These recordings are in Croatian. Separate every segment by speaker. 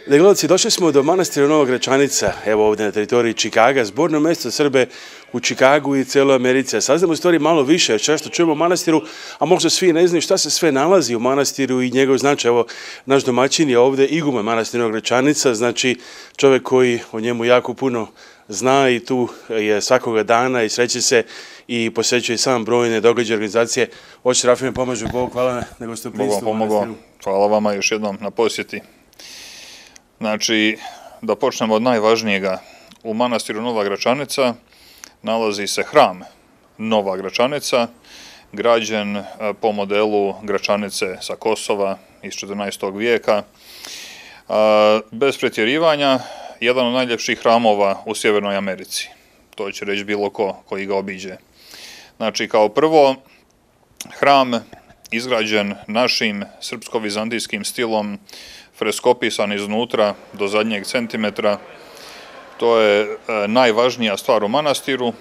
Speaker 1: Gledalci, došli smo do manastira Nova Gračanica, evo ovdje na teritoriji Čikaga, zborno mjesto Srbe u Čikagu i cijeloj Americi. Saznamo u stvari malo više, jer često čujemo o manastiru, a možda svi ne znaju šta se sve nalazi u manastiru i njegov značaj. Evo, naš domaćin je ovdje iguman manastira Nova Gračanica, znači čovjek koji o njemu jako puno zna i tu je svakoga dana i sreće se i posjećuje sam brojne događaje organizacije. Oče Rafime, pomažu Bog, hvala nego ste u pristupu u manastiru.
Speaker 2: Hvala vama još jednom na posjeti. Znači, da počnemo od najvažnijega. U manastiru Nova Gračanica nalazi se hram Nova Gračanica, građen po modelu Gračanice sa Kosova iz 14. vijeka. Bez pretjerivanja, jedan od najljepših hramova u Sjevernoj Americi. To će reći bilo ko koji ga obiđe. Znači, kao prvo, hram izgrađen našim srpsko-vizantijskim stilom, freskopisan iznutra do zadnjeg centimetra. To je najvažnija stvar u manastiru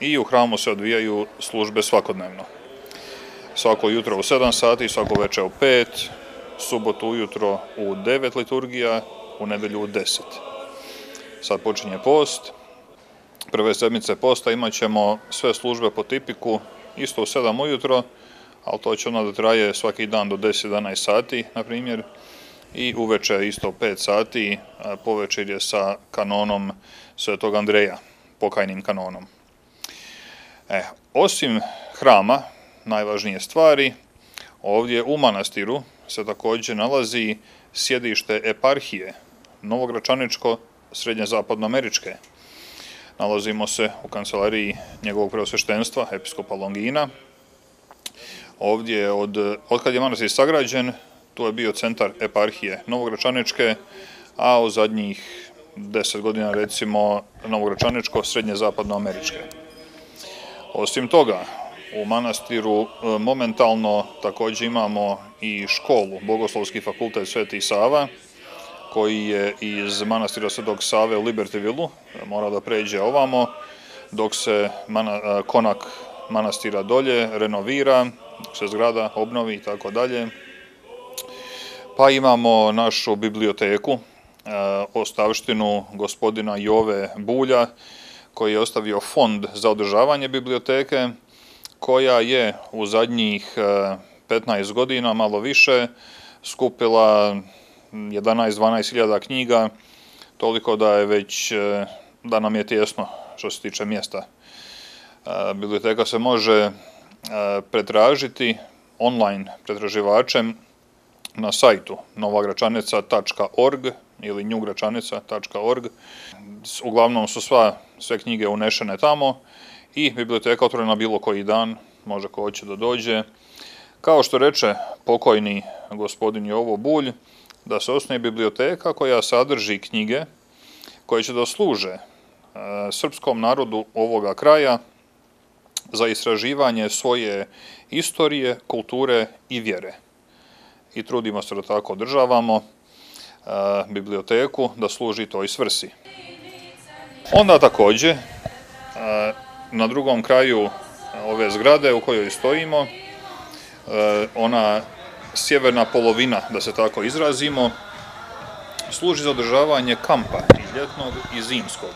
Speaker 2: i u hramu se odvijaju službe svakodnevno. Svako jutro u 7 sati, svako večer u 5, subotu ujutro u 9 liturgija, u nedelju u 10. Sad počinje post. Prve sedmice posta imat ćemo sve službe po tipiku, isto u 7 ujutro, ali to će onda da traje svaki dan do 10-11 sati, na primjer. I uveče isto 5 sati, povečer je sa kanonom Svetog Andreja, pokajnim kanonom. Osim hrama, najvažnije stvari, ovdje u manastiru se također nalazi sjedište eparhije Novogračaničko srednje zapadnoameričke. Nalazimo se u kancelariji njegovog preosveštenstva, episkopa Longina. Ovdje, otkad je manastir sagrađen, tu je bio centar eparhije Novogračaničke, a u zadnjih 10 godina, recimo, Novogračaničko srednje zapadnoameričke. Osim toga, u manastiru momentalno također imamo i školu, Bogoslovski fakultet Sveti Sava, koji je iz manastira Svetog Save u Libertyvillu, mora da pređe ovamo, dok se konak manastira dolje renovira, dok se zgrada obnovi i tako dalje. Pa imamo našu biblioteku, ostavštinu gospodina Jove Bulja, koji je ostavio fond za održavanje biblioteke, koja je u zadnjih 15 godina, malo više, skupila 11-12 hiljada knjiga, toliko da je već, da nam je tijesno što se tiče mjesta. Biblioteka se može pretražiti online pretraživačem na sajtu novagračanica.org ili newgračanica.org. Uglavnom su sve knjige unešene tamo i biblioteka otvorena bilo koji dan, može ko hoće da dođe. Kao što reče pokojni gospodin Jovo Bulj, da se osnuje biblioteka koja sadrži knjige koje će da služe srpskom narodu ovoga kraja za istraživanje svoje istorije, kulture i vjere. I trudimo se da tako održavamo biblioteku da služi toj svrsi. Onda također, na drugom kraju ove zgrade u kojoj stojimo, ona sjeverna polovina, da se tako izrazimo, služi za održavanje kampa i ljetnog i zimskog.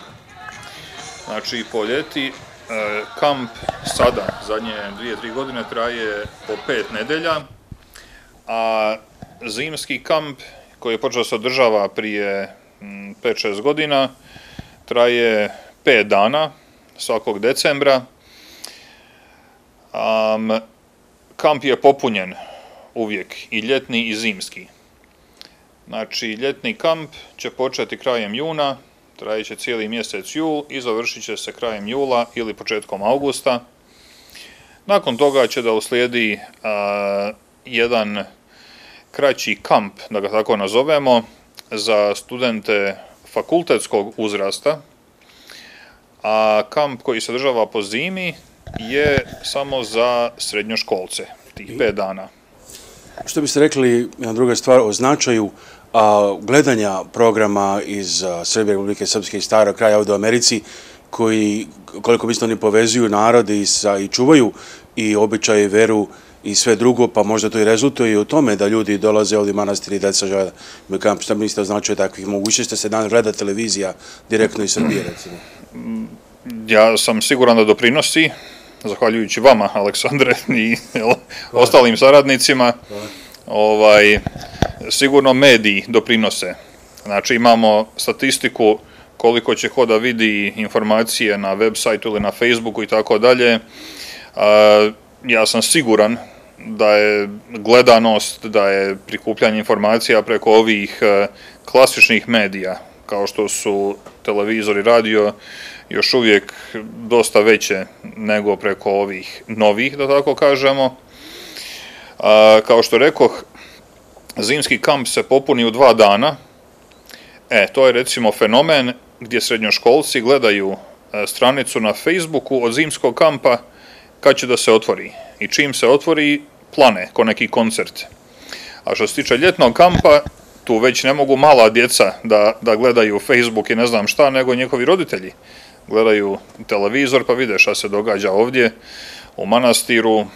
Speaker 2: Znači, po ljeti kamp sada, zadnje 2-3 godine, traje po 5 nedelja, a zimski kamp, koji je počeo da se održava prije 5-6 godina, traje 5 dana, svakog decembra. Kamp je popunjen uvijek, i ljetni i zimski. Znači, ljetni kamp će početi krajem juna, trajeće cijeli mjesec jul i završit će se krajem jula ili početkom augusta. Nakon toga će da uslijedi jedan kraći kamp, da ga tako nazovemo, za studente fakultetskog uzrasta, a kamp koji se održava po zimi je samo za srednjoškolce, tih 5 dana.
Speaker 1: Što biste rekli, jedna druga stvar, o značaju gledanja programa iz Srbije, Republike Srpske i starog kraja ovdje u Americi, koji, koliko mislim, oni povezuju narod i čuvaju i običaje i veru i sve drugo, pa možda to i rezultuje i u tome da ljudi dolaze ovdje u manastir i deca žele imaju kamp. Šta mislite o značaju takvih mogućnosti se danas gleda televizija direktno iz Srbije, recimo?
Speaker 2: Ja sam siguran da doprinosi, zahvaljujući vama, Aleksandre, i ostalim saradnicima, sigurno mediji doprinose. Znači imamo statistiku koliko će ko da vidi informacije na web sajtu ili na Facebooku i tako dalje. Ja sam siguran da je gledanost, da je prikupljanje informacija preko ovih klasičnih medija, kao što su televizor i radio, još uvijek dosta veće nego preko ovih novih, da tako kažemo. Kao što rekoh, zimski kamp se popuni u 2 dana. To je recimo fenomen gdje srednjoškolci gledaju stranicu na Facebooku od zimskog kampa kad će da se otvori. I čim se otvori, plane, ko neki koncert. A što se tiče ljetnog kampa, tu već ne mogu mala djeca da gledaju Facebook i ne znam šta, nego njihovi roditelji. Gledaju televizor pa vide šta se događa ovdje u manastiru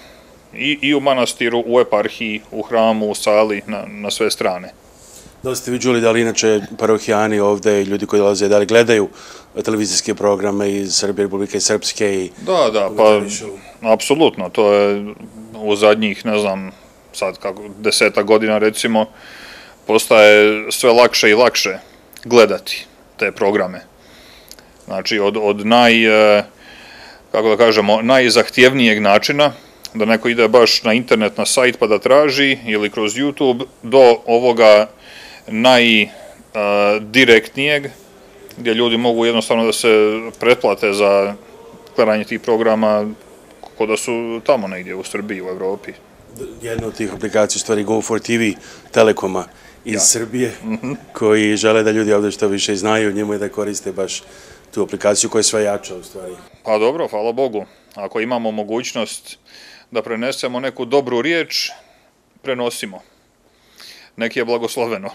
Speaker 2: i u manastiru, u eparhiji, u hramu, u sali, na sve strane.
Speaker 1: Da li ste vi čuli da li inače parohijani ovdje i ljudi koji dolaze, da li gledaju televizijske programe iz Srbije, Republike Srpske i...
Speaker 2: Da, pa apsolutno, to je u zadnjih, ne znam, sad kako 10 godina recimo, postaje sve lakše i lakše gledati te programe. Znači od kako da kažemo, najzahtjevnijeg načina, da neko ide baš na internet, na sajt pa da traži, ili kroz YouTube, do ovoga najdirektnijeg, gdje ljudi mogu jednostavno da se pretplate za gledanje tih programa kao da su tamo negdje u Srbiji, u Evropi.
Speaker 1: Jedna od tih aplikacija, u stvari Go4TV Telekoma iz Srbije, koji žele da ljudi ovdje što više znaju, njemu je da koriste baš tu aplikaciju koja je sve jača, u stvari.
Speaker 2: Pa dobro, hvala Bogu. Ako imamo mogućnost da prenesemo neku dobru riječ, prenosimo. Neki je blagosloveno.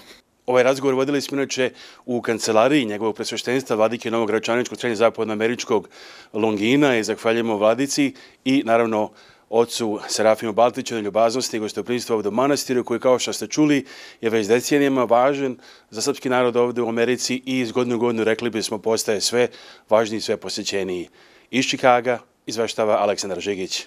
Speaker 1: Ovaj razgovor vodili smo inače u kancelariji njegovog presveštenstva Vladike Novogračaničkog srednje zapadnoameričkog Longina i zahvaljujemo Vladici i naravno ocu Serafimu Baltiću na ljubaznosti i gostoprimstvu ovdje u manastiru koji, kao što ste čuli, je već decenijama važan za srpski narod ovdje u Americi i iz godine u godinu, rekli bismo, postaje sve važniji i sve posjećeniji. Iz Čikaga izveštava Aleksandar Žigić.